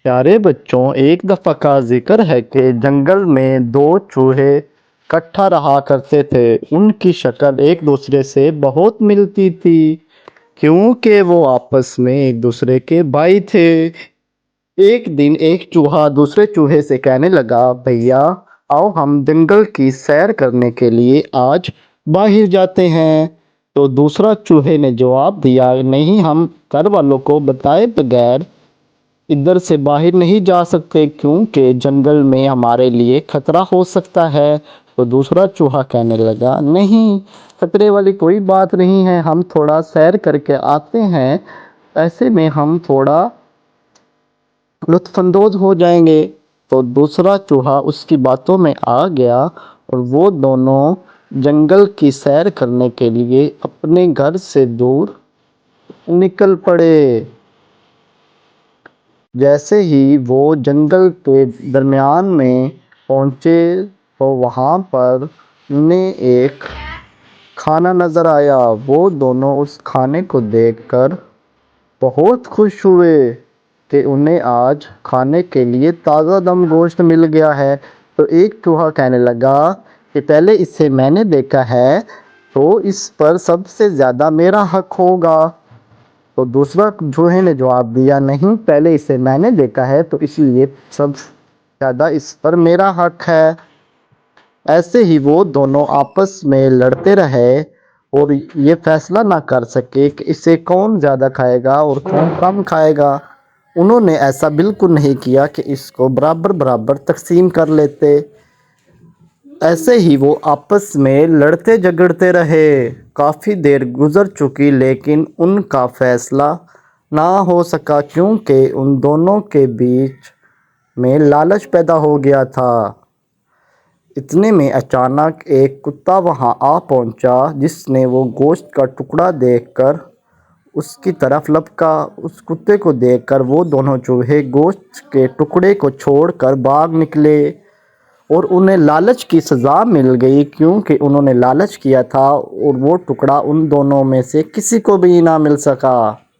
پیارے بچوں، ایک دفعہ کا ذکر ہے کہ جنگل میں دو چوہے اکٹھا رہا کرتے تھے۔ ان کی شکل ایک دوسرے سے بہت ملتی تھی کیونکہ وہ آپس میں ایک دوسرے کے بھائی تھے۔ ایک دن ایک چوہا دوسرے چوہے سے کہنے لگا، بھیا آؤ ہم جنگل کی سیر کرنے کے لیے آج باہر جاتے ہیں۔ تو دوسرا چوہے نے جواب دیا، نہیں، ہم گھر والوں کو بتائے بغیر ادھر سے باہر نہیں جا سکتے کیونکہ جنگل میں ہمارے لیے خطرہ ہو سکتا ہے۔ تو دوسرا چوہا کہنے لگا، نہیں، خطرے والی کوئی بات نہیں ہے، ہم تھوڑا سیر کر کے آتے ہیں، ایسے میں ہم تھوڑا لطف اندوز ہو جائیں گے۔ تو دوسرا چوہا اس کی باتوں میں آ گیا اور وہ دونوں جنگل کی سیر کرنے کے لیے اپنے گھر سے دور نکل پڑے۔ جیسے ہی وہ جنگل کے درمیان میں پہنچے تو وہاں پر انہیں ایک کھانا نظر آیا۔ وہ دونوں اس کھانے کو دیکھ کر بہت خوش ہوئے کہ انہیں آج کھانے کے لیے تازہ دم گوشت مل گیا ہے۔ تو ایک چوہا کہنے لگا کہ پہلے اسے میں نے دیکھا ہے تو اس پر سب سے زیادہ میرا حق ہوگا۔ تو دوسرا چوہے نے جواب دیا، نہیں، پہلے اسے میں نے دیکھا ہے تو اس لیے سب سے زیادہ اس پر میرا حق ہے۔ ایسے ہی وہ دونوں آپس میں لڑتے رہے اور یہ فیصلہ نہ کر سکے کہ اسے کون زیادہ کھائے گا اور کون کم کھائے گا۔ انہوں نے ایسا بالکل نہیں کیا کہ اس کو برابر برابر تقسیم کر لیتے۔ ایسے ہی وہ آپس میں لڑتے جھگڑتے رہے۔ کافی دیر گزر چکی لیکن ان کا فیصلہ نہ ہو سکا کیونکہ ان دونوں کے بیچ میں لالچ پیدا ہو گیا تھا۔ اتنے میں اچانک ایک کتا وہاں آ پہنچا جس نے وہ گوشت کا ٹکڑا دیکھ کر اس کی طرف لپکا۔ اس کتے کو دیکھ کر وہ دونوں چوہے گوشت کے ٹکڑے کو چھوڑ کر بھاگ نکلے اور انہیں لالچ کی سزا مل گئی کیونکہ انہوں نے لالچ کیا تھا اور وہ ٹکڑا ان دونوں میں سے کسی کو بھی نہ مل سکا۔